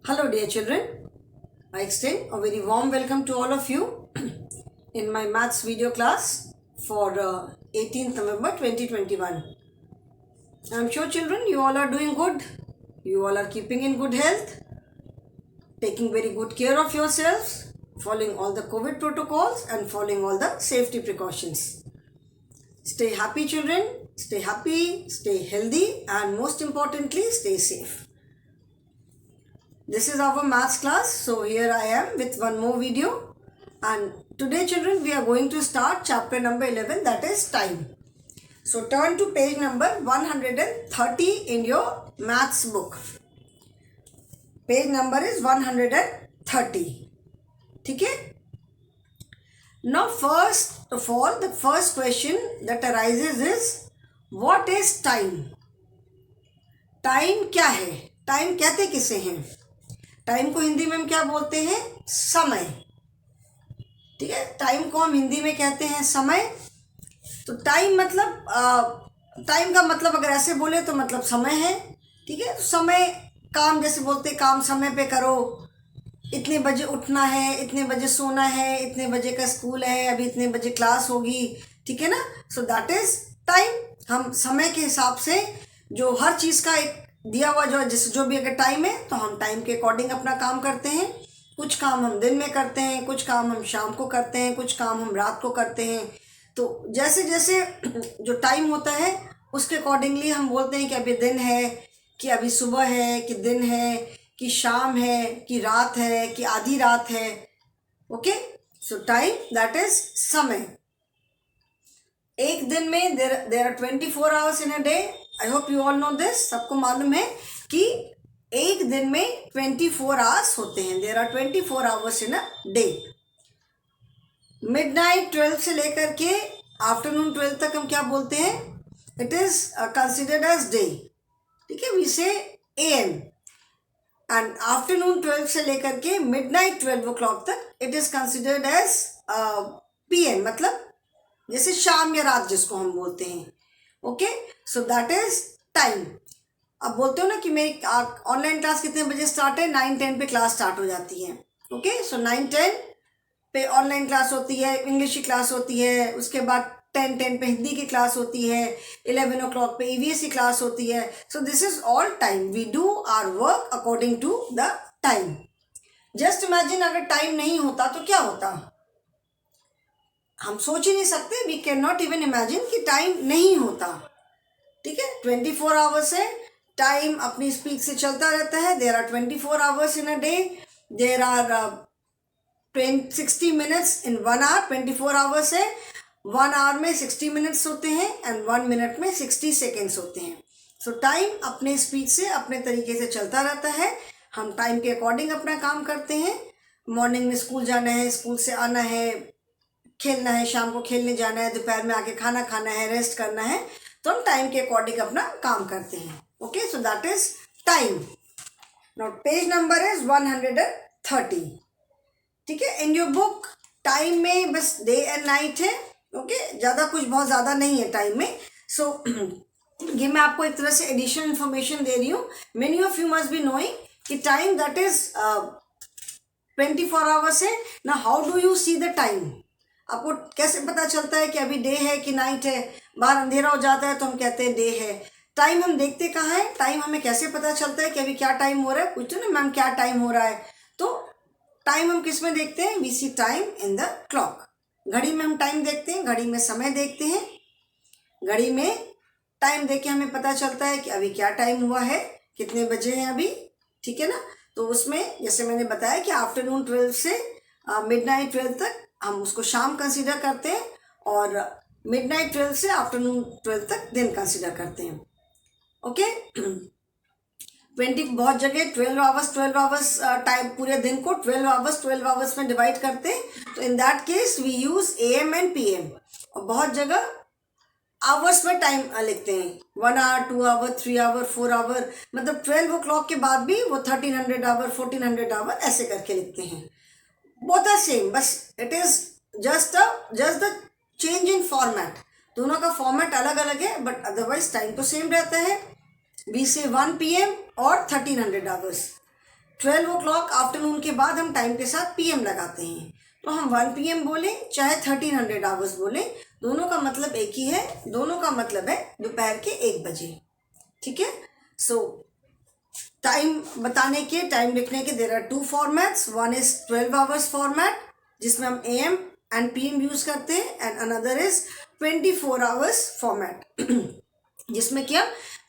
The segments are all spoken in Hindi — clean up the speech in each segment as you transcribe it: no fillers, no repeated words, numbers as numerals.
Hello dear children, I extend a very warm welcome to all of you in my maths video class for 18th November 2021. I am sure children you all are doing good, you all are keeping in good health, taking very good care of yourselves, following all the COVID protocols and following all the safety precautions. Stay happy children, stay happy, stay healthy and most importantly stay safe. This is our maths class. So here I am with one more video, and today children we are going to start chapter number 11, that is time. So turn to page number 130 in your maths book. Page number is 130. ठीक है? Now first of all, the first question that arises is what is time? Time क्या है? टाइम कहते किसे हैं? टाइम को हिंदी में हम क्या बोलते हैं? समय. ठीक है, टाइम को हम हिंदी में कहते हैं समय. तो टाइम मतलब टाइम का मतलब अगर ऐसे बोले तो मतलब समय है. ठीक है, तो समय काम जैसे बोलते हैं काम समय पे करो, इतने बजे उठना है, इतने बजे सोना है, इतने बजे का स्कूल है, अभी इतने बजे क्लास होगी. ठीक है ना. So that is time. हम समय के हिसाब से जो हर चीज़ का एक दिया हुआ जो भी अगर टाइम है तो हम टाइम के अकॉर्डिंग अपना काम करते हैं. कुछ काम हम दिन में करते हैं, कुछ काम हम शाम को करते हैं, कुछ काम हम रात को करते हैं. तो जैसे जैसे जो टाइम होता है उसके अकॉर्डिंगली हम बोलते हैं कि अभी दिन है, कि अभी सुबह है, कि दिन है, कि शाम है, कि रात है, कि आधी रात है. Okay, so time that is समय. एक दिन में there are 24 hours in a day. I hope you all know this. सबको मालूम है कि एक दिन में 24 आवर्स होते हैं. There are 24 hours in a day. Midnight 12 से लेकर के आफ्टरनून 12 तक हम क्या बोलते हैं? It is considered as day. ठीक है, वी से AM. एंड आफ्टरनून 12 से लेकर के मिडनाइट 12 o'clock तक it is considered as PM, मतलब जैसे शाम या रात जिसको हम बोलते हैं. Okay, so that is time. अब बोलते हो ना कि मेरी ऑनलाइन क्लास कितने बजे स्टार्ट है? 9-10 पे क्लास स्टार्ट हो जाती है. ओके, सो 9-10 पे ऑनलाइन क्लास होती है, इंग्लिश की क्लास होती है. उसके बाद 10-10 पे हिंदी की क्लास होती है. 11 o'clock पे EVS क्लास होती है. So this is all time. We do our work according to the time. Just imagine अगर टाइम नहीं होता तो क्या होता? हम सोच ही नहीं सकते. We can not even imagine कि टाइम नहीं होता. ठीक है, 24 आवर्स है. टाइम अपनी स्पीड से चलता रहता है. There are 24 hours in a day. There are 60 minutes in 1 hour. 24 hours है. 1 आवर में 60 मिनट्स होते हैं एंड 1 मिनट में 60 सेकेंड्स होते हैं. सो टाइम अपने स्पीड से अपने तरीके से चलता रहता है. हम टाइम के अकॉर्डिंग अपना काम करते हैं. मॉर्निंग में स्कूल जाना है, स्कूल से आना है, खेलना है, शाम को खेलने जाना है, दोपहर में आके खाना खाना है, रेस्ट करना है. तो हम टाइम के अकॉर्डिंग अपना काम करते हैं. Okay, so that is time. Now page number is 130. ठीक है, इन योर बुक टाइम में बस डे एंड नाइट है. ओके, ज़्यादा कुछ बहुत ज़्यादा नहीं है टाइम में. सो ये मैं आपको एक तरह से एडिशनल इन्फॉर्मेशन दे रही हूँ. Many of you must be knowing कि टाइम दैट इज 24 आवर्स है ना. How do you see the time? आपको कैसे पता चलता है कि अभी डे है कि नाइट है? बाहर अंधेरा हो जाता है तो हम कहते हैं डे है. टाइम हम देखते कहाँ है? टाइम हमें कैसे पता चलता है कि अभी क्या टाइम हो रहा है? पूछते ना मैम क्या टाइम हो रहा है? तो टाइम हम किस में देखते हैं? We see time in the clock. घड़ी में हम टाइम देखते हैं, घड़ी में समय देखते हैं. घड़ी में टाइम देख के हमें पता चलता है कि अभी क्या टाइम हुआ है, कितने बजे हैं अभी. ठीक है ना. तो उसमें जैसे मैंने बताया कि आफ्टरनून 12 से मिडनाइट 12 तक हम उसको शाम कंसीडर करते हैं और मिडनाइट 12 से आफ्टरनून 12 तक दिन कंसीडर करते हैं. ओके, 20 बहुत जगह 12 आवर्स टाइम पूरे दिन को 12 आवर्स में डिवाइड करते हैं. तो in that case we use AM and PM. और बहुत जगह आवर्स में टाइम लिखते हैं. 1 आवर, 2 आवर, 3 आवर, 4 आवर, मतलब 12 o'clock के बाद भी वो 1300 आवर, 1400 आवर ऐसे करके लिखते हैं. बोथ आर सेम, बस it is just the change in format. दोनों का फॉर्मेट अलग अलग है बट अदरवाइज टाइम तो सेम रहता है. वी से 1 PM और 1300 आवर्स. 12 o'clock आफ्टरनून के बाद हम टाइम के साथ PM लगाते हैं, तो हम 1 PM बोले चाहे 1300 आवर्स बोले, दोनों का मतलब एक ही है, दोनों का मतलब है दोपहर के 1 बजे। ठीक है। सो टाइम बताने के, टाइम लिखने के there are 2 formats. One is 12 hours format जिसमें हम AM एंड PM यूज करते हैं, and another is 24 hours format जिसमें कि हम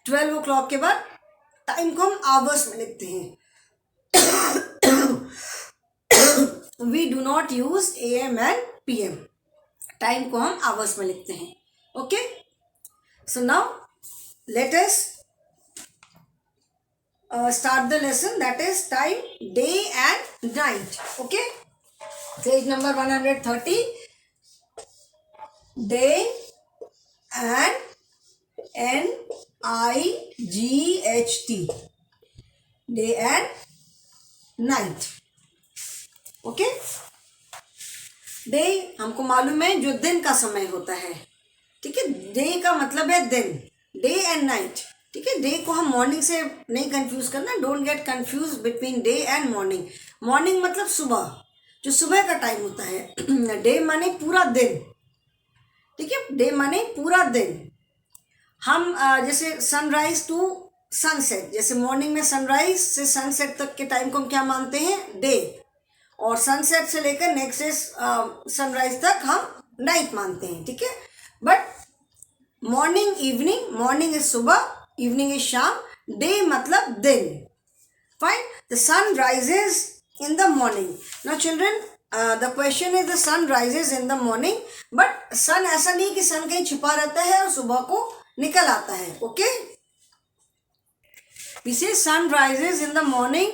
12 o'clock के बाद टाइम को हम आवर्स में लिखते हैं। We do not use AM and PM, time को हम आवर्स में लिखते हैं। Okay, so now let us start the lesson, that is time, day and night. Okay, page number 130, day and NIGHT, day and night. Okay, day हमको मालूम है जो दिन का समय होता है। ठीक है, डे का मतलब है दिन, डे एंड नाइट। ठीक है, डे को हम मॉर्निंग से नहीं कंफ्यूज करना, don't get confuse between day and morning. Morning मतलब सुबह, जो सुबह का टाइम होता है। डे माने पूरा दिन। ठीक है, डे माने पूरा दिन। हम जैसे सनराइज टू सनसेट, जैसे मॉर्निंग में सनराइज से सनसेट तक के टाइम को हम क्या मानते हैं, डे, और सनसेट से लेकर नेक्स्ट डे सनराइज तक हम नाइट मानते हैं। ठीक है, but morning evening, morning is सुबह, इवनिंग इज शाम, डे मतलब दिन। Fine, the sun rises in the morning. Now children, the question is the sun rises in the morning, but sun ऐसा नहीं कि सन कहीं छिपा रहता है और सुबह को निकल आता है। Okay, we say sun rises in the morning.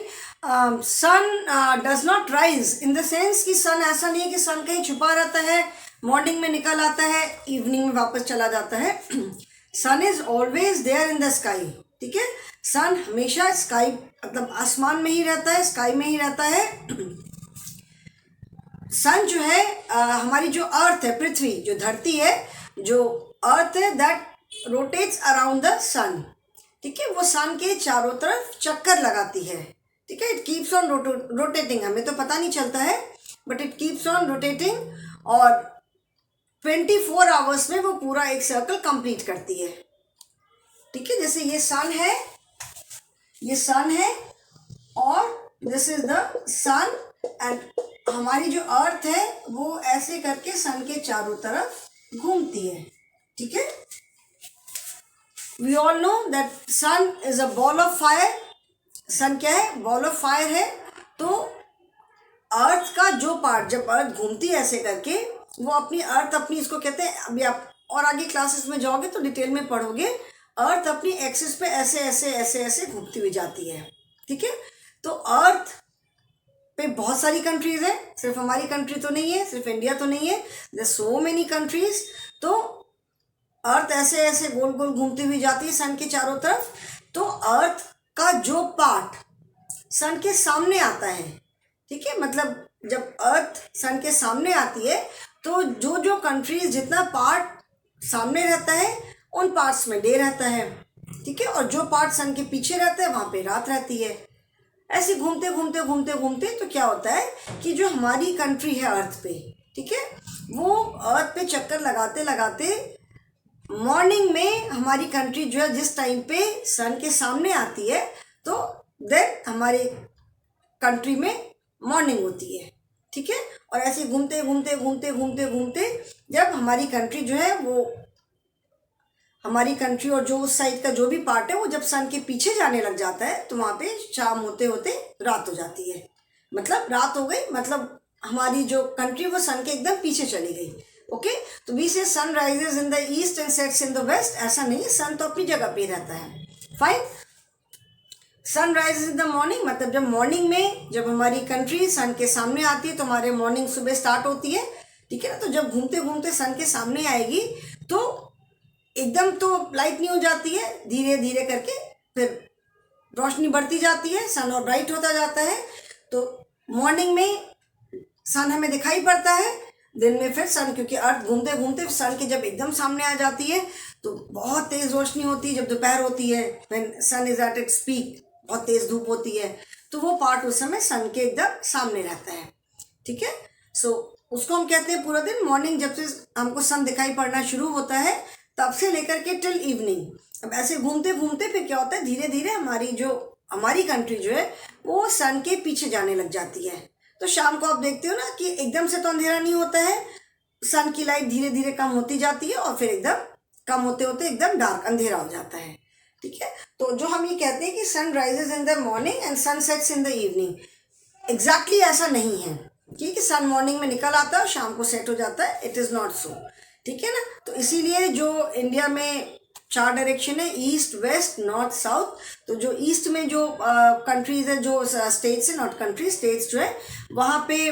Sun does not rise in the sense कि सन ऐसा नहीं है कि सन कहीं छुपा रहता है, मॉर्निंग में निकल आता है, इवनिंग में वापस चला जाता है। Sun is always there in the sky. ठीक है, सन हमेशा स्काई मतलब आसमान में ही रहता है, स्काई में ही रहता है। सन जो है हमारी जो अर्थ है, पृथ्वी जो धरती है, जो अर्थ है, दैट रोटेट्स अराउंड द सन। ठीक है, वो सन के चारों तरफ चक्कर लगाती है। ठीक है, इट कीप्स ऑन रोटेटिंग, हमें तो पता नहीं चलता है, but it keeps on rotating, और 24 आवर्स में वो पूरा एक सर्कल कंप्लीट करती है। ठीक है, जैसे ये सन है, ये सन है, और this is the sun, and हमारी जो अर्थ है वो ऐसे करके सन के चारों तरफ घूमती है। ठीक है, we all know that sun is a ball of fire. Sun क्या है, बॉल ऑफ फायर है। तो अर्थ का जो पार्ट, जब अर्थ घूमती है ऐसे करके, वो अपनी अर्थ अपनी, इसको कहते हैं, अभी आप और आगे क्लासेस में जाओगे तो डिटेल में पढ़ोगे, अर्थ अपनी एक्सिस पे ऐसे ऐसे ऐसे ऐसे घूमती हुई जाती है। ठीक है, तो अर्थ पे बहुत सारी कंट्रीज है, सिर्फ हमारी कंट्री तो नहीं है, सिर्फ इंडिया तो नहीं है, देयर सो मेनी कंट्रीज। तो अर्थ ऐसे ऐसे गोल गोल घूमती हुई जाती है सन के चारों तरफ। तो अर्थ का जो पार्ट सन के सामने आता है, ठीक है, मतलब जब अर्थ सन के सामने आती है तो जो जो कंट्रीज जितना पार्ट सामने रहता है उन पार्ट्स में डे रहता है। ठीक है, और जो पार्ट सन के पीछे रहता है वहाँ पे रात रहती है। ऐसे घूमते घूमते घूमते घूमते तो क्या होता है कि जो हमारी कंट्री है अर्थ पे, ठीक है, वो अर्थ पे चक्कर लगाते लगाते मॉर्निंग में हमारी कंट्री जो है जिस टाइम पे सन के सामने आती है तो देन हमारी कंट्री में मॉर्निंग होती है। ठीक है, और ऐसे घूमते घूमते घूमते घूमते घूमते जब हमारी कंट्री जो है वो, हमारी कंट्री और जो उस साइड का जो भी पार्ट है वो जब सन के पीछे जाने लग जाता है तो वहाँ पे शाम होते होते रात हो जाती है। मतलब रात हो गई, मतलब हमारी जो कंट्री वो सन के एकदम पीछे चली गई। ओके, तो we say sun rises in the east and sets in the west, ऐसा नहीं है, सन तो अपनी जगह पे रहता है। Fine, sun rises in the morning, मतलब जब मॉर्निंग में जब हमारी कंट्री सन के सामने आती है तो हमारे मॉर्निंग सुबह स्टार्ट होती है। ठीक है ना, तो जब घूमते घूमते सन के सामने आएगी तो एकदम तो लाइट नहीं हो जाती है, धीरे धीरे करके फिर रोशनी बढ़ती जाती है, सन और ब्राइट होता जाता है। तो मॉर्निंग में सन हमें दिखाई पड़ता है, दिन में फिर सन, क्योंकि अर्थ घूमते घूमते सन के जब एकदम सामने आ जाती है तो बहुत तेज़ रोशनी होती है। जब दोपहर होती है, when sun is at its peak, बहुत तेज़ धूप होती है। तो वो पार्ट उस समय सन के एकदम सामने रहता है, ठीक है। सो उसको हम कहते हैं पूरा दिन। मॉर्निंग जब से हमको सन दिखाई पड़ना शुरू होता है तब से लेकर के टिल इवनिंग। अब ऐसे घूमते घूमते फिर क्या होता है, धीरे धीरे हमारी कंट्री जो है वो सन के पीछे जाने लग जाती है। तो शाम को आप देखते हो ना कि एकदम से तो अंधेरा नहीं होता है, सन की लाइट धीरे धीरे कम होती जाती है और फिर एकदम कम होते होते एकदम डार्क अंधेरा हो जाता है, ठीक है। तो जो हम ये कहते हैं कि sun rises in the morning and sun sets in the evening, exactly ऐसा नहीं है कि सन मॉर्निंग में निकल आता है और शाम को सेट हो जाता है, इट इज़ नॉट सो, ठीक है ना। तो इसीलिए जो इंडिया में 4 डायरेक्शन है, ईस्ट वेस्ट नॉर्थ साउथ। तो जो ईस्ट में जो कंट्रीज है, जो स्टेट्स है, नॉट कंट्री स्टेट्स जो है, वहाँ पे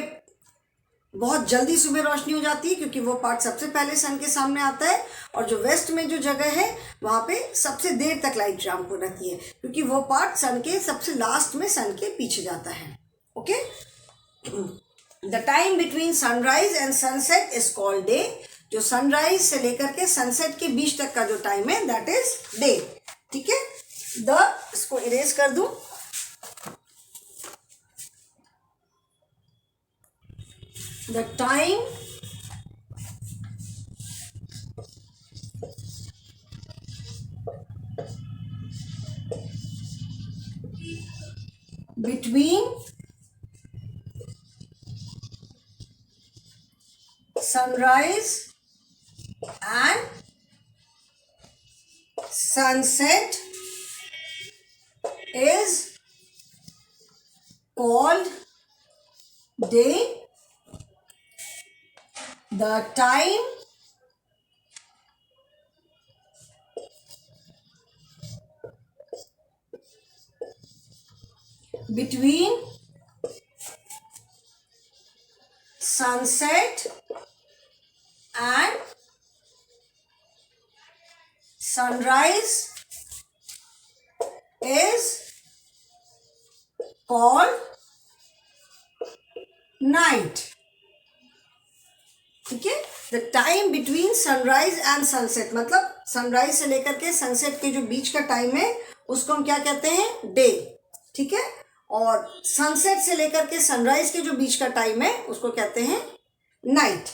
बहुत जल्दी सुबह रोशनी हो जाती है क्योंकि वो पार्ट सबसे पहले सन के सामने आता है। और जो वेस्ट में जो जगह है वहाँ पे सबसे देर तक लाइट शाम को रहती है क्योंकि वो पार्ट सन के सबसे लास्ट में सन के पीछे जाता है, okay. The time between sunrise and sunset is called day. जो सनराइज से लेकर के सनसेट के बीच तक का जो टाइम है दैट इज डे, ठीक है। इसको इरेज कर दूं। The time between sunrise and sunset is called day. The time between sunset and sunrise is called night, ठीक है। The time between sunrise and sunset मतलब सनराइज से लेकर के सनसेट के जो बीच का टाइम है उसको हम क्या कहते हैं, डे, ठीक है। और सनसेट से लेकर के सनराइज के जो बीच का टाइम है उसको कहते हैं नाइट।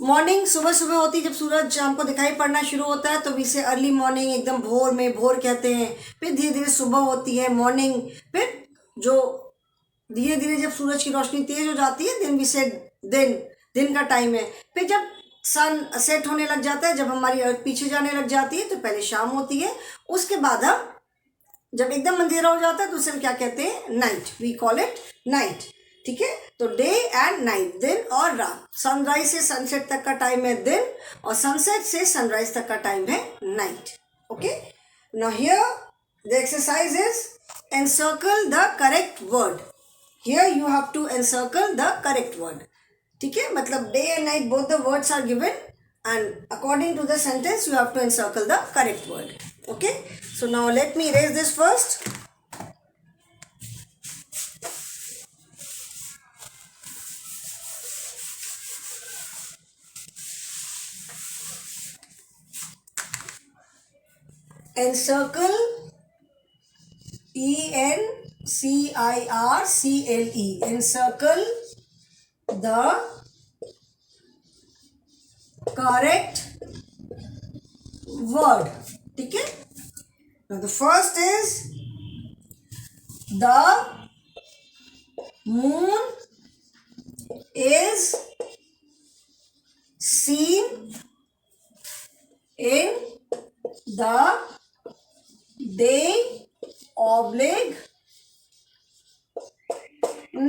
मॉर्निंग सुबह सुबह होती है, जब सूरज हमको दिखाई पड़ना शुरू होता है तो इसे अर्ली मॉर्निंग, एकदम भोर में, भोर कहते हैं। फिर धीरे धीरे सुबह होती है, मॉर्निंग। फिर जो धीरे धीरे जब सूरज की रोशनी तेज हो जाती है दिन भी से दिन का टाइम है। फिर जब सन सेट होने लग जाता है, जब हमारी अर्थ पीछे जाने लग जाती है तो पहले शाम होती है, उसके बाद हम जब एकदम अंधेरा हो जाता है तो उसे हम क्या कहते हैं, night, we call it night, ठीक है। तो डे एंड नाइट, दिन और रात। सनराइज से सनसेट तक का टाइम है दिन और सनसेट से सनराइज तक का टाइम है night, okay. Now here the exercise is encircle the correct word. Here you have to encircle the correct word, ठीक है। मतलब day and night both the words are given and according to the sentence you have to encircle the correct word, okay. So now let me erase this first. Encircle, ENCIRCLE, encircle the correct word, ठीक है। Now the first is the moon is seen in the day oblique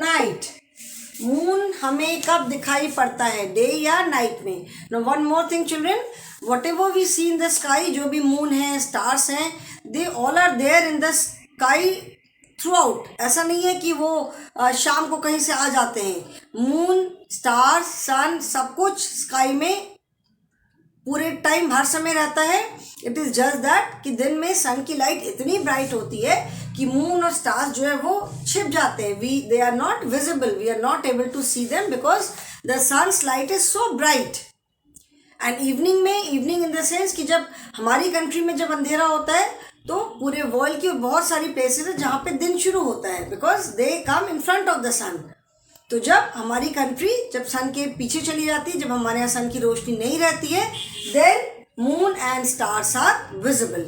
night। Moon हमें कब दिखाई पड़ता है, डे या नाइट में। No one more thing children, whatever we see in the sky, जो भी मून है, स्टार्स हैं, they all are there in the sky throughout. ऐसा नहीं है कि वो शाम को कहीं से आ जाते हैं। मून, स्टार्स, सन, सब कुछ स्काई में पूरे टाइम हर समय रहता है। इट इज़ जस्ट दैट कि दिन में सन की लाइट इतनी ब्राइट होती है कि मून और स्टार्स जो है वो छिप जाते हैं। They are not visible, we are not able to see them because the sun's light is so bright. And evening में, इवनिंग इन द सेंस कि जब हमारी कंट्री में जब अंधेरा होता है तो पूरे वर्ल्ड की बहुत सारी प्लेसेस है जहाँ पे दिन शुरू होता है, because they come in front of the sun. तो जब हमारी कंट्री जब सन के पीछे चली जाती है, जब हमारे यहाँ सन की रोशनी नहीं रहती है, then moon and stars are visible.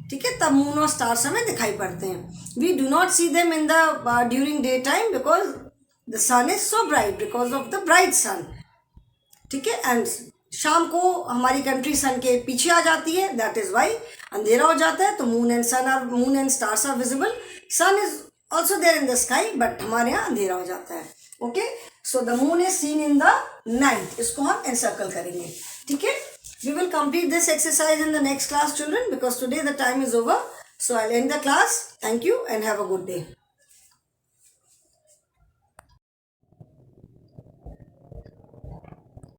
ठीक है, तब मून और स्टार्स हमें दिखाई पड़ते हैं। We do not see them in the during day time because the sun is so bright, because of the bright sun. ठीक है, एंड शाम को हमारी कंट्री सन के पीछे आ जाती है, दैट इज वाई अंधेरा हो जाता है। तो moon and stars are visible. Sun is also there in the sky, but हमारे यहाँ अंधेरा हो जाता है। Okay, so the moon is seen in the night. इसको हम एनसर्कल करेंगे। ठीक है, we will complete this exercise in the next class, children, because today the time is over. So I'll end the class. Thank you and have a good day.